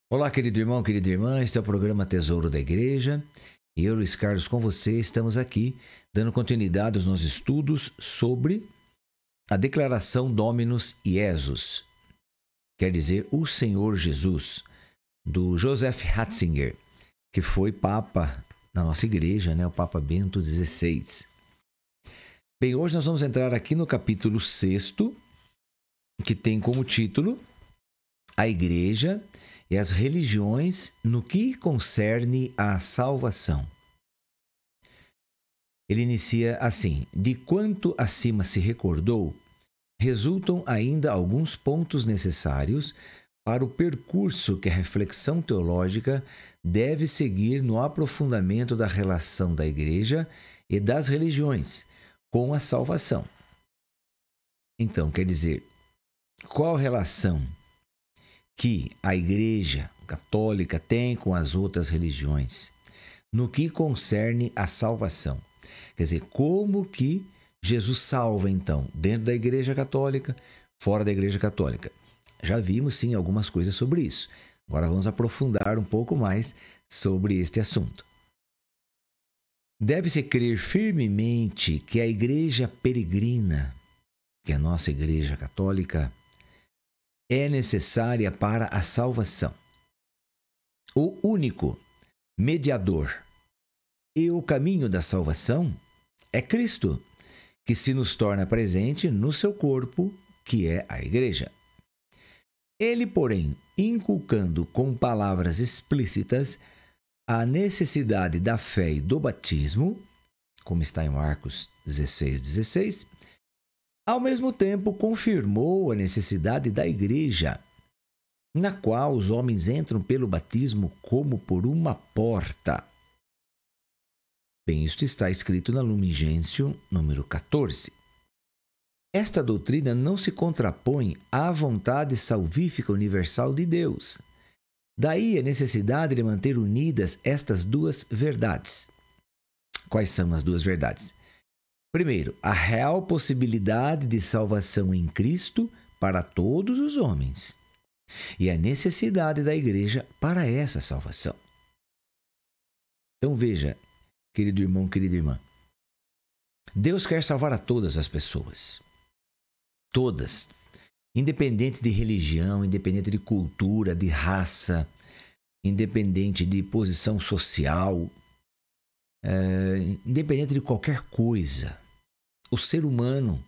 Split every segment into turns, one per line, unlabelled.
Olá, querido irmão, querida irmã, este é o programa Tesouro da Igreja e eu, Luiz Carlos, com você, estamos aqui dando continuidade aos nossos estudos sobre a declaração Dominus Iesus, quer dizer, o Senhor Jesus, do Joseph Ratzinger, que foi Papa na nossa igreja, o Papa Bento XVI. Bem, hoje nós vamos entrar aqui no capítulo 6º, que tem como título A Igreja e as religiões no que concerne à salvação. Ele inicia assim: de quanto acima se recordou, resultam ainda alguns pontos necessários para o percurso que a reflexão teológica deve seguir no aprofundamento da relação da Igreja e das religiões com a salvação. Então, quer dizer, qual relação que a Igreja Católica tem com as outras religiões no que concerne à salvação? Quer dizer, como que Jesus salva, então, dentro da Igreja Católica, fora da Igreja Católica? Já vimos, sim, algumas coisas sobre isso. Agora vamos aprofundar um pouco mais sobre este assunto. Deve-se crer firmemente que a Igreja peregrina, que é a nossa Igreja Católica, é necessária para a salvação. O único mediador e o caminho da salvação é Cristo, que se nos torna presente no seu corpo, que é a Igreja. Ele, porém, inculcando com palavras explícitas a necessidade da fé e do batismo, como está em Marcos 16:16, ao mesmo tempo confirmou a necessidade da Igreja, na qual os homens entram pelo batismo como por uma porta. Bem, isto está escrito na Lumen Gentium, número 14. Esta doutrina não se contrapõe à vontade salvífica universal de Deus. Daí a necessidade de manter unidas estas duas verdades. Quais são as duas verdades? Primeiro, a real possibilidade de salvação em Cristo para todos os homens e a necessidade da Igreja para essa salvação. Então veja, querido irmão, querida irmã, Deus quer salvar a todas as pessoas. Todas. Independente de religião, independente de cultura, de raça, independente de posição social, independente de qualquer coisa. O ser humano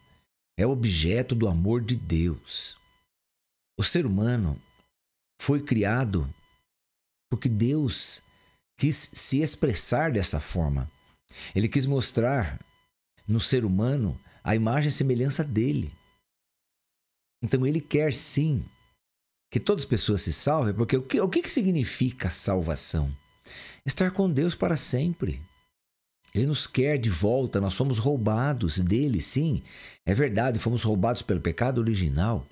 é objeto do amor de Deus. O ser humano foi criado porque Deus quis se expressar dessa forma. Ele quis mostrar no ser humano a imagem e semelhança dele. Então ele quer sim que todas as pessoas se salvem, porque o que significa salvação? Estar com Deus para sempre. Ele nos quer de volta, nós fomos roubados dele, sim. É verdade, fomos roubados pelo pecado original,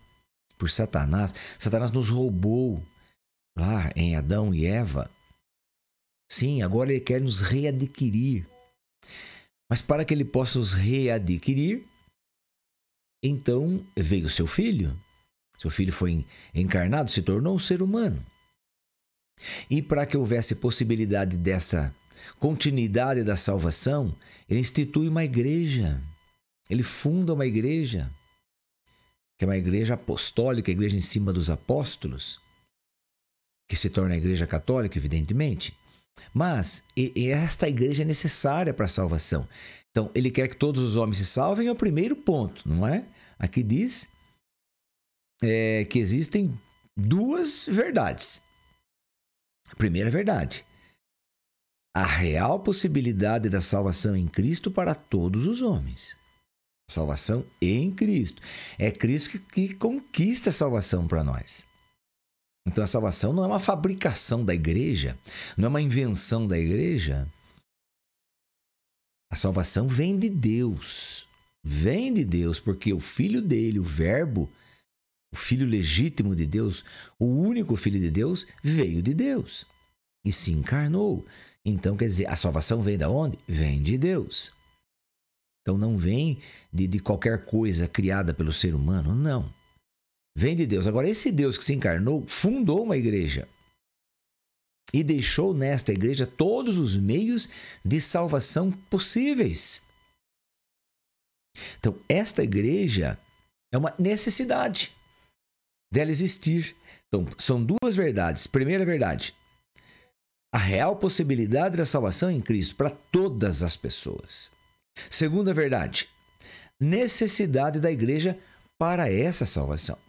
por Satanás. Satanás nos roubou lá em Adão e Eva. Sim, agora ele quer nos readquirir. Mas para que ele possa nos readquirir, então veio seu filho. Seu filho foi encarnado, se tornou um ser humano. E para que houvesse possibilidade dessa continuidade da salvação, ele institui uma igreja. Ele funda uma igreja, que é uma igreja apostólica, a igreja em cima dos apóstolos, que se torna a igreja católica, evidentemente. Mas esta igreja é necessária para a salvação. Então, ele quer que todos os homens se salvem, é o primeiro ponto, não é? Aqui diz que existem duas verdades. A primeira verdade: a real possibilidade da salvação em Cristo para todos os homens. Salvação em Cristo. É Cristo que conquista a salvação para nós. Então a salvação não é uma fabricação da igreja, não é uma invenção da igreja. A salvação vem de Deus. Vem de Deus, porque o Filho dele, o Verbo, o Filho legítimo de Deus, o único Filho de Deus, veio de Deus e se encarnou. Então, quer dizer, a salvação vem de onde? Vem de Deus. Então, não vem de qualquer coisa criada pelo ser humano, não. Vem de Deus. Agora, esse Deus que se encarnou fundou uma igreja. e deixou nesta igreja todos os meios de salvação possíveis. Então, esta igreja é uma necessidade dela existir. Então, são duas verdades. Primeira verdade, a real possibilidade da salvação em Cristo para todas as pessoas. Segunda verdade, necessidade da igreja para essa salvação.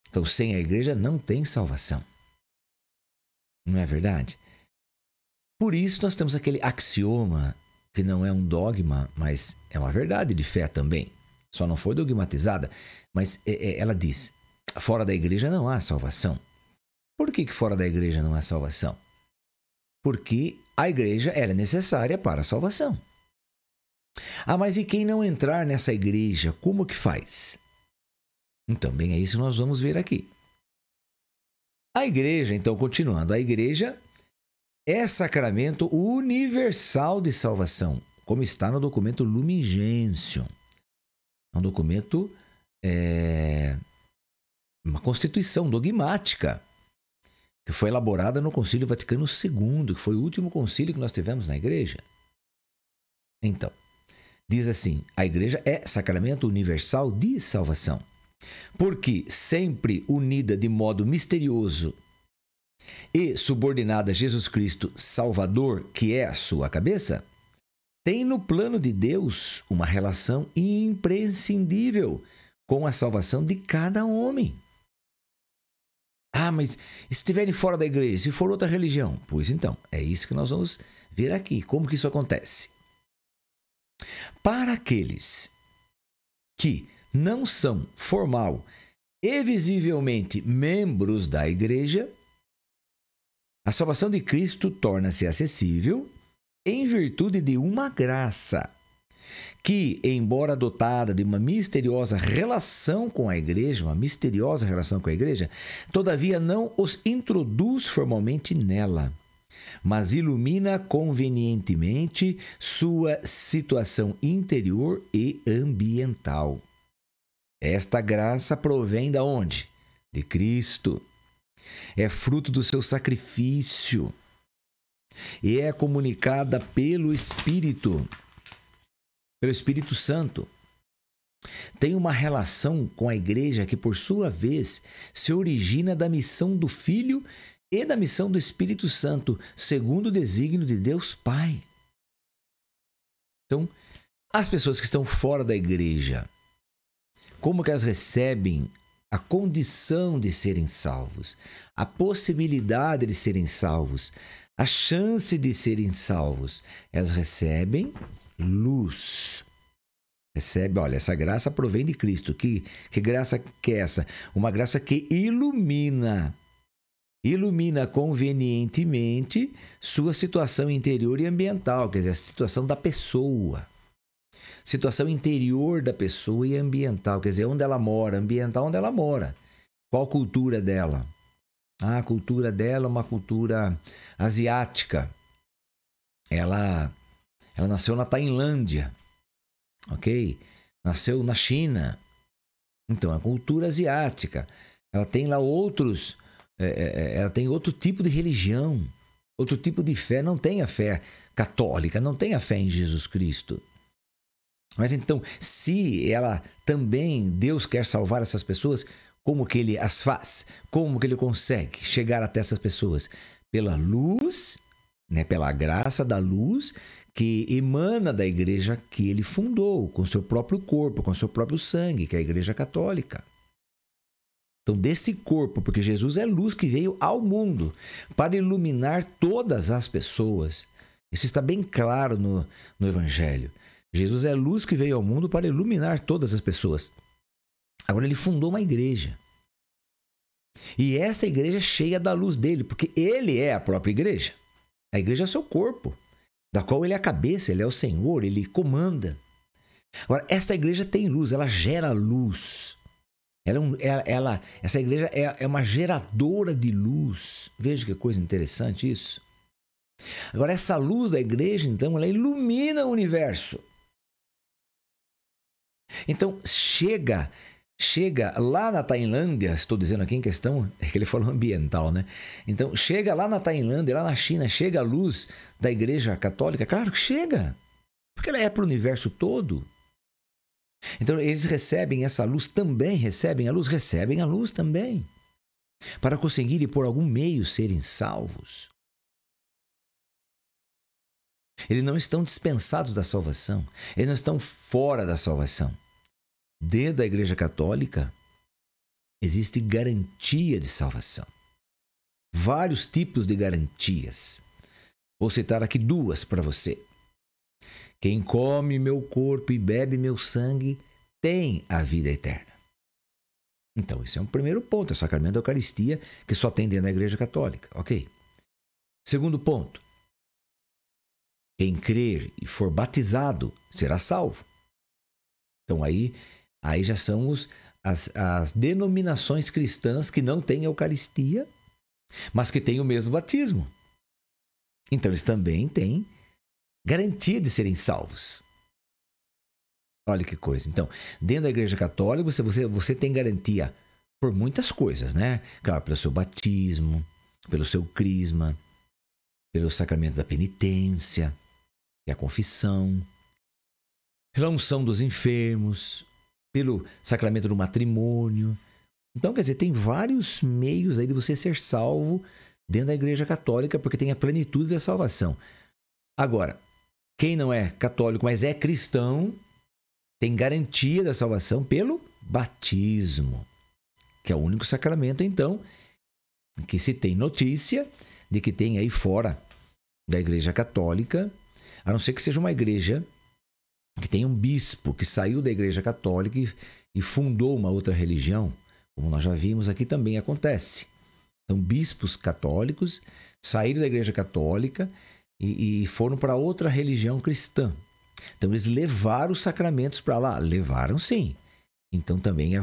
Então, sem a igreja não tem salvação. Não é verdade? Por isso nós temos aquele axioma, que não é um dogma, mas é uma verdade de fé também. Só não foi dogmatizada, mas ela diz, fora da igreja não há salvação. Por que fora da igreja não há salvação? Porque a igreja ela é necessária para a salvação. Ah, mas e quem não entrar nessa igreja, como que faz? Então, bem, é isso que nós vamos ver aqui. A igreja, então, continuando, a igreja é sacramento universal de salvação, como está no documento Lumen Gentium. É um documento, uma constituição dogmática, que foi elaborada no Concílio Vaticano II, que foi o último concílio que nós tivemos na igreja. Então, diz assim, a igreja é sacramento universal de salvação, porque sempre unida de modo misterioso e subordinada a Jesus Cristo Salvador, que é a sua cabeça, tem no plano de Deus uma relação imprescindível com a salvação de cada homem. Ah, mas se estiverem fora da igreja, se for outra religião? Pois então, é isso que nós vamos ver aqui. Como que isso acontece? Para aqueles que não são formal e visivelmente membros da igreja, a salvação de Cristo torna-se acessível em virtude de uma graça que, embora dotada de uma misteriosa relação com a igreja, todavia não os introduz formalmente nela, mas ilumina convenientemente sua situação interior e ambiental. Esta graça provém de onde? De Cristo. É fruto do seu sacrifício e é comunicada pelo Espírito Santo. Tem uma relação com a igreja que, por sua vez, se origina da missão do Filho e da missão do Espírito Santo, segundo o desígnio de Deus Pai. Então, as pessoas que estão fora da igreja, como que elas recebem a condição de serem salvos, a possibilidade de serem salvos, a chance de serem salvos? Elas recebem luz. Olha, essa graça provém de Cristo. Que graça que é essa? Uma graça que ilumina convenientemente sua situação interior e ambiental, quer dizer, a situação da pessoa. Situação interior da pessoa e ambiental, quer dizer, onde ela mora, ambiental, onde ela mora. Qual a cultura dela? A cultura dela é uma cultura asiática. Ela nasceu na Tailândia, ok? Nasceu na China. Então, a cultura asiática. Ela tem lá ela tem outro tipo de religião, outro tipo de fé. Não tem a fé católica, não tem a fé em Jesus Cristo. Mas então, se ela também, Deus quer salvar essas pessoas, como que ele as faz? Como que ele consegue chegar até essas pessoas? Pela luz, né? Pela graça da luz que emana da igreja que ele fundou, com seu próprio corpo, com seu próprio sangue, que é a Igreja Católica. Então, desse corpo, porque Jesus é luz que veio ao mundo para iluminar todas as pessoas. Isso está bem claro no Evangelho. Jesus é luz que veio ao mundo para iluminar todas as pessoas. Agora, ele fundou uma igreja. E esta igreja é cheia da luz dele, porque ele é a própria igreja. A igreja é o seu corpo, da qual ele é a cabeça, ele é o Senhor, ele comanda. Agora, esta igreja tem luz, ela gera luz. Essa igreja é uma geradora de luz. Veja que coisa interessante isso. Agora, essa luz da igreja, então, ela ilumina o universo. Então, chega chega lá na Tailândia, estou dizendo aqui em questão, é que ele falou ambiental, né? Então, chega lá na Tailândia, lá na China, chega a luz da Igreja Católica? Claro que chega, porque ela é para o universo todo. Então, eles recebem essa luz também, recebem a luz também, para conseguirem por algum meio serem salvos. Eles não estão dispensados da salvação, eles não estão fora da salvação. Dentro da Igreja Católica, existe garantia de salvação. Vários tipos de garantias. Vou citar aqui duas para você. Quem come meu corpo e bebe meu sangue tem a vida eterna. Então, esse é um primeiro ponto, é o sacramento da Eucaristia, que só tem dentro da Igreja Católica. Ok. Segundo ponto. Quem crer e for batizado será salvo. Então, aí já são as denominações cristãs que não têm Eucaristia, mas que têm o mesmo batismo. Então, eles também têm garantia de serem salvos. Olha que coisa. Então, dentro da Igreja Católica, você tem garantia por muitas coisas, né? Claro, pelo seu batismo, pelo seu crisma, pelo sacramento da penitência, que é a confissão, pela unção dos enfermos, pelo sacramento do matrimônio. Então, quer dizer, tem vários meios aí de você ser salvo dentro da Igreja Católica, porque tem a plenitude da salvação. Agora, quem não é católico, mas é cristão, tem garantia da salvação pelo batismo, que é o único sacramento, então, que se tem notícia de que tem aí fora da Igreja Católica, a não ser que seja uma igreja que tem um bispo que saiu da Igreja Católica e fundou uma outra religião, como nós já vimos aqui também acontece. Então, bispos católicos saíram da Igreja Católica e foram para outra religião cristã. Então, eles levaram os sacramentos para lá. Levaram, sim. Então, também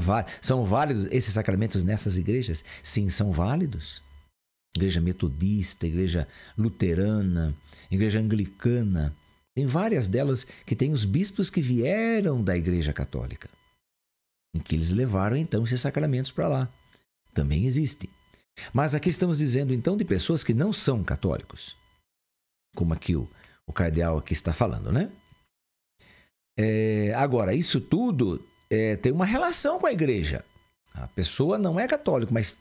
são válidos esses sacramentos nessas igrejas? Sim, são válidos. Igreja metodista, igreja luterana, igreja anglicana. Tem várias delas que têm os bispos que vieram da Igreja Católica, em que eles levaram, então, esses sacramentos para lá. Também existe. Mas aqui estamos dizendo, então, de pessoas que não são católicos, como aqui o cardeal aqui está falando, né? Agora, isso tudo tem uma relação com a igreja. A pessoa não é católica, mas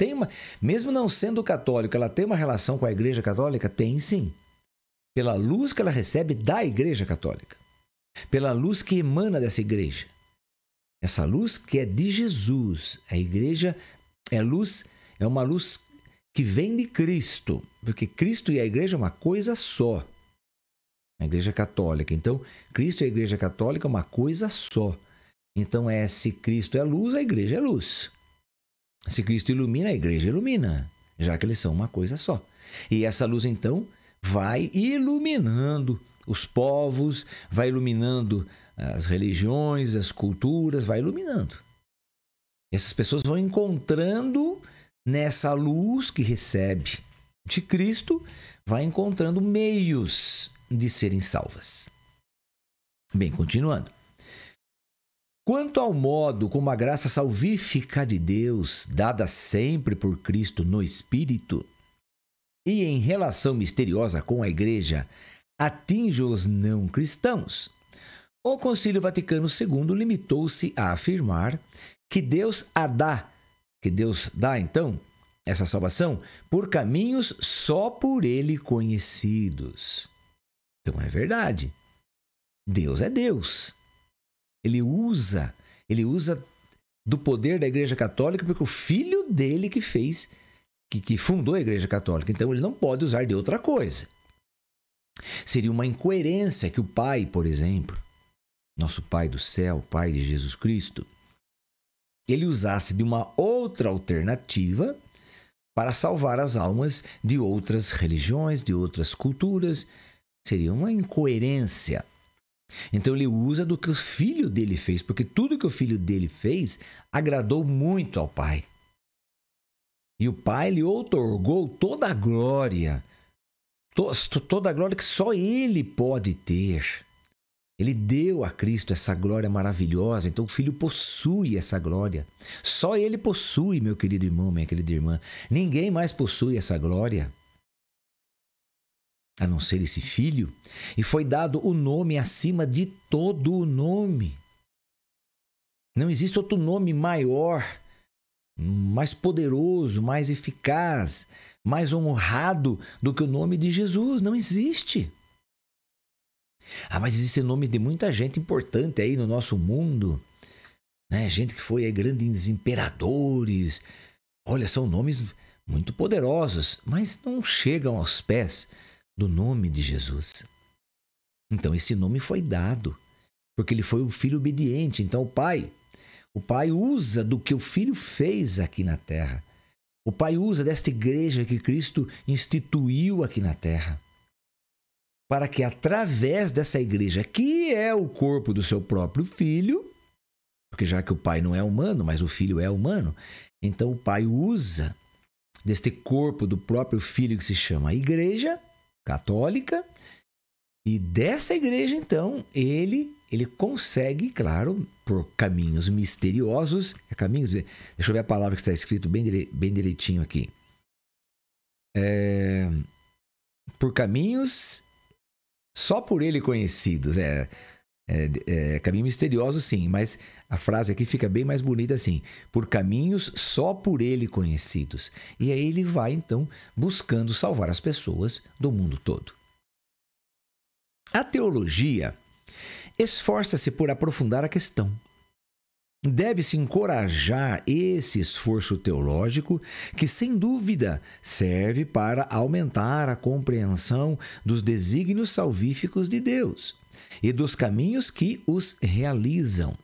mesmo não sendo católica, ela tem uma relação com a Igreja Católica? Tem, sim. Pela luz que ela recebe da Igreja Católica. Pela luz que emana dessa igreja. Essa luz que é de Jesus. A igreja é uma luz que vem de Cristo. Porque Cristo e a igreja é uma coisa só. A Igreja Católica. Então, Cristo e a Igreja Católica é uma coisa só. Então, se Cristo é luz, a igreja é luz. Se Cristo ilumina, a igreja ilumina, já que eles são uma coisa só. E essa luz, então, vai iluminando os povos, vai iluminando as religiões, as culturas, vai iluminando. Essas pessoas vão encontrando nessa luz que recebe de Cristo, vai encontrando meios de serem salvas. Bem, continuando. Quanto ao modo como a graça salvífica de Deus, dada sempre por Cristo no Espírito, e em relação misteriosa com a Igreja, atinge os não cristãos, o Concílio Vaticano II limitou-se a afirmar que Deus dá, então, essa salvação por caminhos só por Ele conhecidos. Então é verdade. Deus é Deus. Ele usa do poder da Igreja Católica porque o filho dele que fez, que fundou a Igreja Católica. Então, ele não pode usar de outra coisa. Seria uma incoerência que o Pai, por exemplo, nosso Pai do céu, Pai de Jesus Cristo, ele usasse de uma outra alternativa para salvar as almas de outras religiões, de outras culturas. Seria uma incoerência. Então ele usa do que o filho dele fez, porque tudo que o filho dele fez agradou muito ao Pai. E o Pai lhe outorgou toda a glória que só ele pode ter. Ele deu a Cristo essa glória maravilhosa, então o Filho possui essa glória. Só Ele possui, meu querido irmão, minha querida irmã. Ninguém mais possui essa glória, a não ser esse Filho. E foi dado o nome acima de todo o nome. Não existe outro nome maior, mais poderoso, mais eficaz, mais honrado do que o nome de Jesus. Não existe. Ah, mas existe o nome de muita gente importante aí no nosso mundo, né? Gente que foi aí grandes imperadores. Olha, são nomes muito poderosos, mas não chegam aos pés do nome de Jesus. Então esse nome foi dado porque ele foi o filho obediente. Então o pai usa do que o filho fez aqui na terra. O pai usa desta igreja que Cristo instituiu aqui na terra, para que através dessa igreja, que é o corpo do seu próprio filho, porque já que o pai não é humano, mas o filho é humano, então o pai usa deste corpo do próprio filho que se chama Igreja Católica, e dessa igreja, então, ele consegue, claro, por caminhos misteriosos, deixa eu ver a palavra que está escrito bem direitinho aqui. Por caminhos só por ele conhecidos. Caminho misterioso, sim, mas a frase aqui fica bem mais bonita assim: por caminhos só por ele conhecidos. E aí ele vai, então, buscando salvar as pessoas do mundo todo. A teologia esforça-se por aprofundar a questão. Deve-se encorajar esse esforço teológico que, sem dúvida, serve para aumentar a compreensão dos desígnios salvíficos de Deus e dos caminhos que os realizam.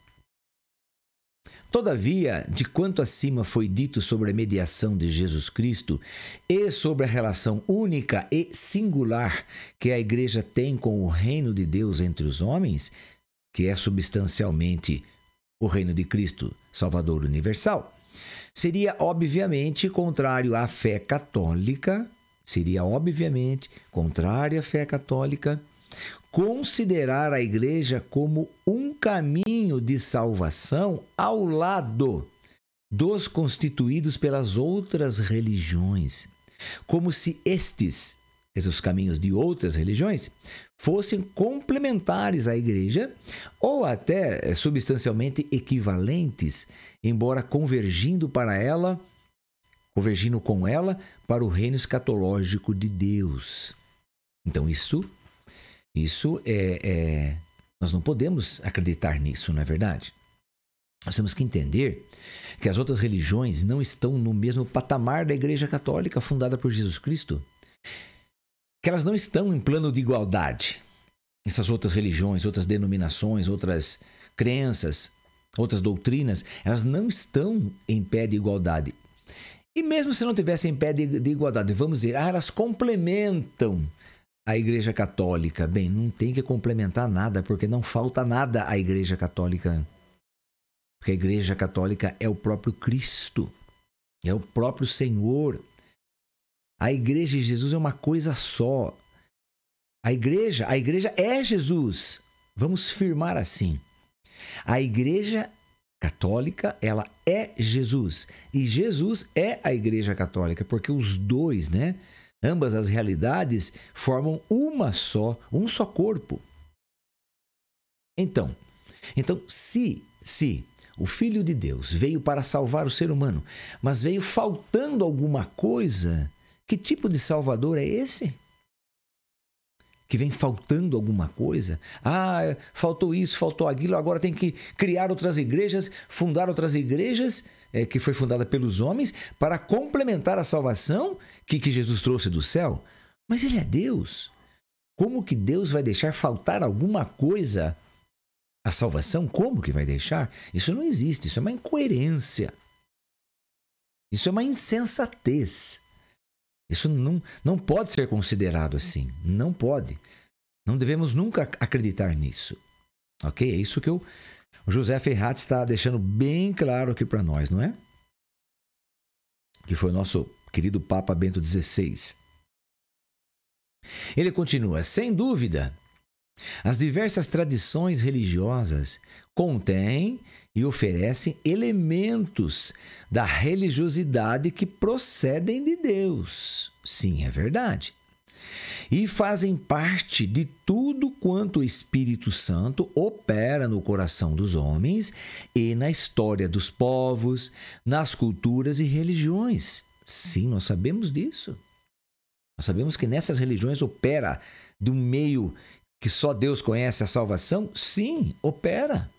Todavia, de quanto acima foi dito sobre a mediação de Jesus Cristo e sobre a relação única e singular que a Igreja tem com o reino de Deus entre os homens, que é substancialmente o reino de Cristo, Salvador universal, seria obviamente contrário à fé católica, considerar a Igreja como um caminho de salvação ao lado dos constituídos pelas outras religiões, como se estes, os caminhos de outras religiões, fossem complementares à Igreja ou até substancialmente equivalentes, embora convergindo com ela para o reino escatológico de Deus. Então isso nós não podemos acreditar nisso, não é verdade? Nós temos que entender que as outras religiões não estão no mesmo patamar da Igreja Católica fundada por Jesus Cristo, que elas não estão em plano de igualdade. Essas outras religiões, outras denominações, outras crenças, outras doutrinas, elas não estão em pé de igualdade. E mesmo se não tivessem em pé de igualdade, vamos dizer, elas complementam a Igreja Católica. Bem, não tem que complementar nada, porque não falta nada à Igreja Católica. Porque a Igreja Católica é o próprio Cristo, é o próprio Senhor. A Igreja e Jesus é uma coisa só. A igreja é Jesus. Vamos firmar assim. A Igreja Católica, ela é Jesus. E Jesus é a Igreja Católica, porque os dois, né? Ambas as realidades formam um só corpo. Então, se o Filho de Deus veio para salvar o ser humano, mas veio faltando alguma coisa, que tipo de Salvador é esse? Que vem faltando alguma coisa? Faltou isso, faltou aquilo, agora tem que criar outras igrejas, fundar outras igrejas, que foi fundada pelos homens, para complementar a salvação que Jesus trouxe do céu. Mas ele é Deus. Como que Deus vai deixar faltar alguma coisa à salvação? Como que vai deixar? Isso não existe, isso é uma incoerência. Isso é uma insensatez. Isso não pode ser considerado assim. Não pode. Não devemos nunca acreditar nisso. Ok? É isso que o José Ferrat está deixando bem claro aqui para nós, não é? Que foi o nosso querido Papa Bento XVI. Ele continua: sem dúvida, As diversas tradições religiosas contêm e oferecem elementos da religiosidade que procedem de Deus. Sim, é verdade. E fazem parte de tudo quanto o Espírito Santo opera no coração dos homens e na história dos povos, nas culturas e religiões. Sim, nós sabemos disso. Nós sabemos que nessas religiões opera de um meio que só Deus conhece a salvação. Sim, opera.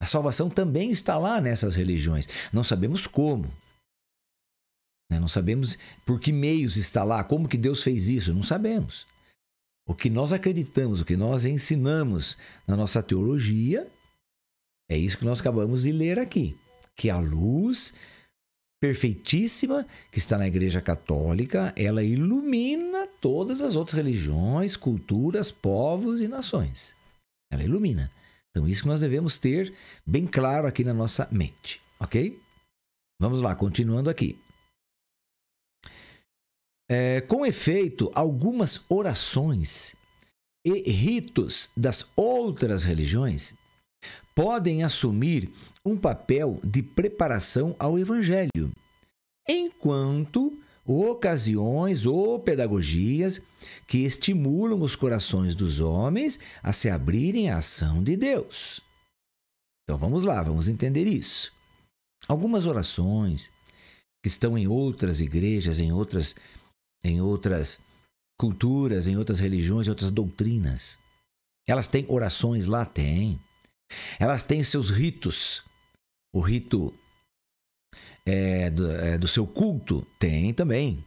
A salvação também está lá nessas religiões. Não sabemos como. Não sabemos por que meios está lá, como que Deus fez isso, não sabemos. O que nós acreditamos, o que nós ensinamos na nossa teologia, é isso que nós acabamos de ler aqui. Que a luz perfeitíssima que está na Igreja Católica, ela ilumina todas as outras religiões, culturas, povos e nações. Ela ilumina. Então, isso que nós devemos ter bem claro aqui na nossa mente, ok? Vamos lá, continuando aqui. Com efeito, algumas orações e ritos das outras religiões podem assumir um papel de preparação ao Evangelho, enquanto ocasiões ou pedagogias que estimulam os corações dos homens a se abrirem à ação de Deus. Então vamos lá, vamos entender isso. Algumas orações que estão em outras igrejas, em outras culturas, em outras religiões, em outras doutrinas. Elas têm orações lá? Tem. Elas têm seus ritos. O rito do seu culto? Tem também.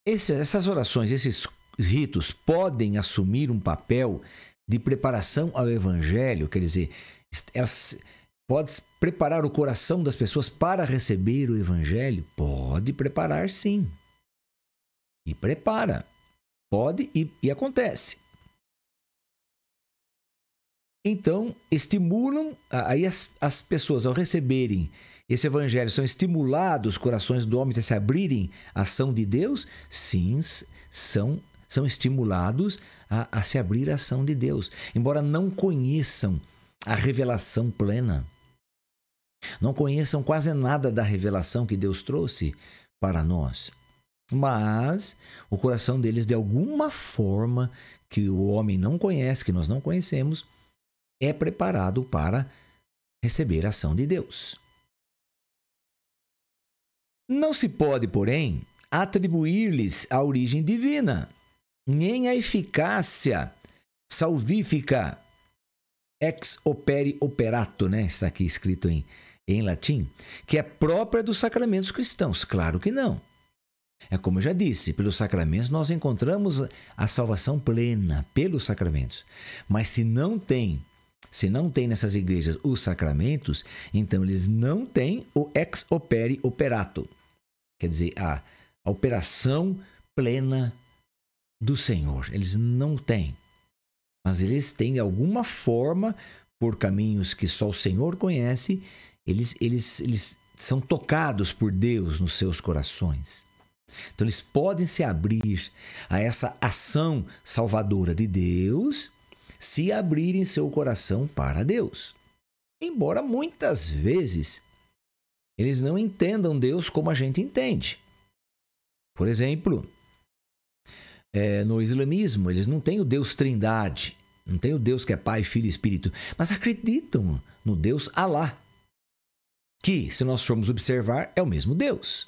Essas orações, esses ritos podem assumir um papel de preparação ao Evangelho, quer dizer, elas podem preparar o coração das pessoas para receber o Evangelho? Pode preparar, sim. E prepara. Pode e acontece. Então, estimulam, aí as pessoas, ao receberem esse Evangelho, são estimulados os corações dos homens a se abrirem à ação de Deus? Sim, são estimulados a se abrir à ação de Deus, embora não conheçam a revelação plena. Não conheçam quase nada da revelação que Deus trouxe para nós. Mas o coração deles, de alguma forma que o homem não conhece, que nós não conhecemos, é preparado para receber a ação de Deus. Não se pode, porém, atribuir-lhes a origem divina, nem a eficácia salvífica ex opere operato, né? Está aqui escrito em latim, que é própria dos sacramentos cristãos. Claro que não. É como eu já disse, pelos sacramentos nós encontramos a salvação plena, pelos sacramentos. Mas se não tem nessas igrejas os sacramentos, então eles não têm o ex opere operato. Quer dizer, a operação plena do Senhor. Eles não têm. Mas eles têm de alguma forma, por caminhos que só o Senhor conhece, eles são tocados por Deus nos seus corações. Então eles podem se abrir a essa ação salvadora de Deus, se abrirem seu coração para Deus. Embora muitas vezes eles não entendam Deus como a gente entende. Por exemplo, no islamismo, eles não têm o Deus Trindade, não tem o Deus que é Pai, Filho e Espírito, mas acreditam no Deus Alá, que, se nós formos observar, é o mesmo Deus.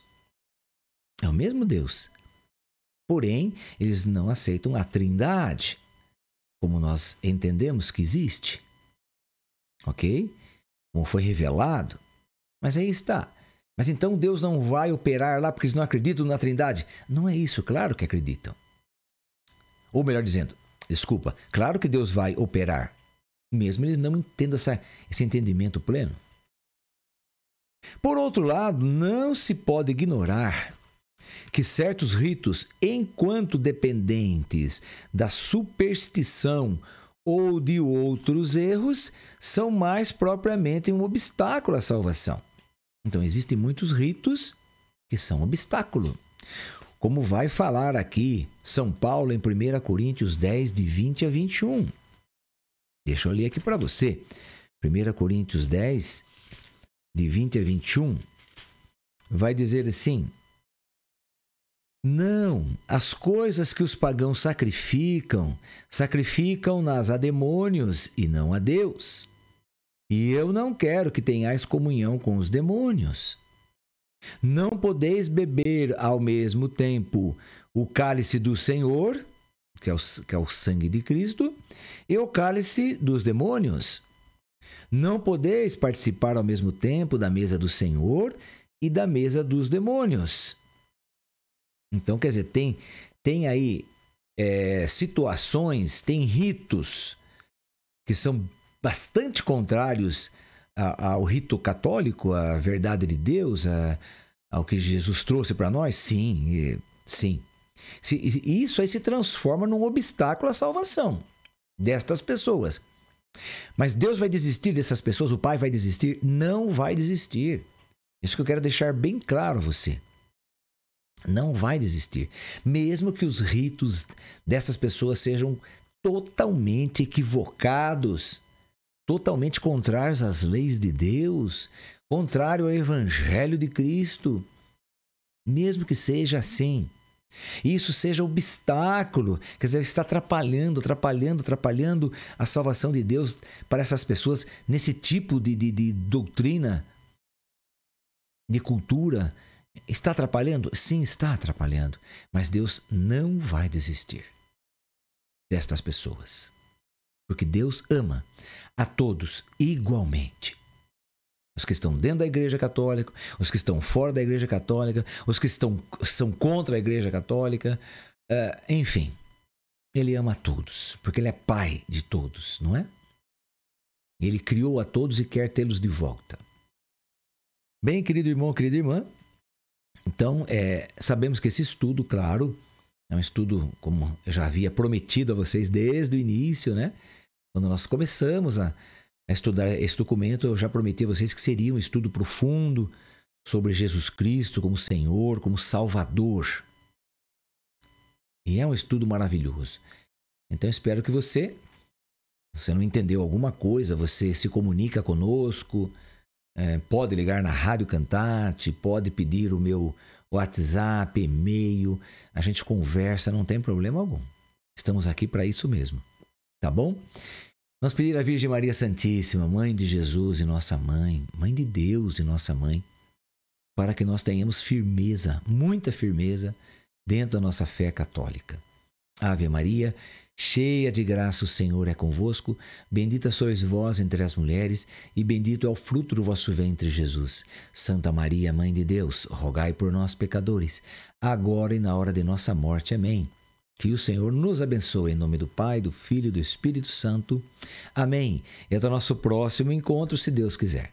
É o mesmo Deus. Porém, eles não aceitam a Trindade, como nós entendemos que existe. Ok? Como foi revelado. Mas aí está. Mas então Deus não vai operar lá porque eles não acreditam na Trindade? Não é isso, claro que acreditam. Ou melhor dizendo, desculpa, claro que Deus vai operar, mesmo eles não entendam esse entendimento pleno. Por outro lado, não se pode ignorar que certos ritos, enquanto dependentes da superstição ou de outros erros, são mais propriamente um obstáculo à salvação. Então, existem muitos ritos que são obstáculo, como vai falar aqui São Paulo em 1 Coríntios 10, de 20 a 21. Deixa eu ler aqui para você. 1 Coríntios 10, de 20 a 21, vai dizer assim: não, as coisas que os pagãos sacrificam-nas a demônios e não a Deus. E eu não quero que tenhais comunhão com os demônios. Não podeis beber ao mesmo tempo o cálice do Senhor, que é o sangue de Cristo, e o cálice dos demônios. Não podeis participar ao mesmo tempo da mesa do Senhor e da mesa dos demônios. Então, quer dizer, tem aí situações, tem ritos que são bastante contrários ao rito católico, à verdade de Deus, ao que Jesus trouxe para nós? Sim, sim. Isso aí se transforma num obstáculo à salvação destas pessoas. Mas Deus vai desistir dessas pessoas? O Pai vai desistir? Não vai desistir. Isso que eu quero deixar bem claro a você. Não vai desistir. Mesmo que os ritos dessas pessoas sejam totalmente equivocados, totalmente contrários às leis de Deus, contrário ao Evangelho de Cristo. Mesmo que seja assim, isso seja obstáculo, quer dizer, está atrapalhando a salvação de Deus para essas pessoas nesse tipo de doutrina, de cultura. Está atrapalhando? Sim, está atrapalhando. Mas Deus não vai desistir destas pessoas. Porque Deus ama a todos igualmente. Os que estão dentro da Igreja Católica, os que estão fora da Igreja Católica, os que são contra a Igreja Católica, enfim. Ele ama a todos, porque Ele é Pai de todos, não é? Ele criou a todos e quer tê-los de volta. Bem, querido irmão, querida irmã, então, sabemos que esse estudo, claro, é um estudo, como eu já havia prometido a vocês desde o início, né? Quando nós começamos a estudar esse documento, eu já prometi a vocês que seria um estudo profundo sobre Jesus Cristo como Senhor, como Salvador. E é um estudo maravilhoso. Então, eu espero que você não entendeu alguma coisa, você se comunica conosco. Pode ligar na Rádio Cantate, pode pedir o meu WhatsApp, e-mail, a gente conversa, não tem problema algum. Estamos aqui para isso mesmo, tá bom? Nós pedimos à Virgem Maria Santíssima, Mãe de Jesus e nossa Mãe, Mãe de Deus e nossa Mãe, para que nós tenhamos firmeza, muita firmeza, dentro da nossa fé católica. Ave Maria, cheia de graça, o Senhor é convosco. Bendita sois vós entre as mulheres, e bendito é o fruto do vosso ventre, Jesus. Santa Maria, Mãe de Deus, rogai por nós, pecadores, agora e na hora de nossa morte. Amém. Que o Senhor nos abençoe, em nome do Pai, do Filho e do Espírito Santo. Amém. E até o nosso próximo encontro, se Deus quiser.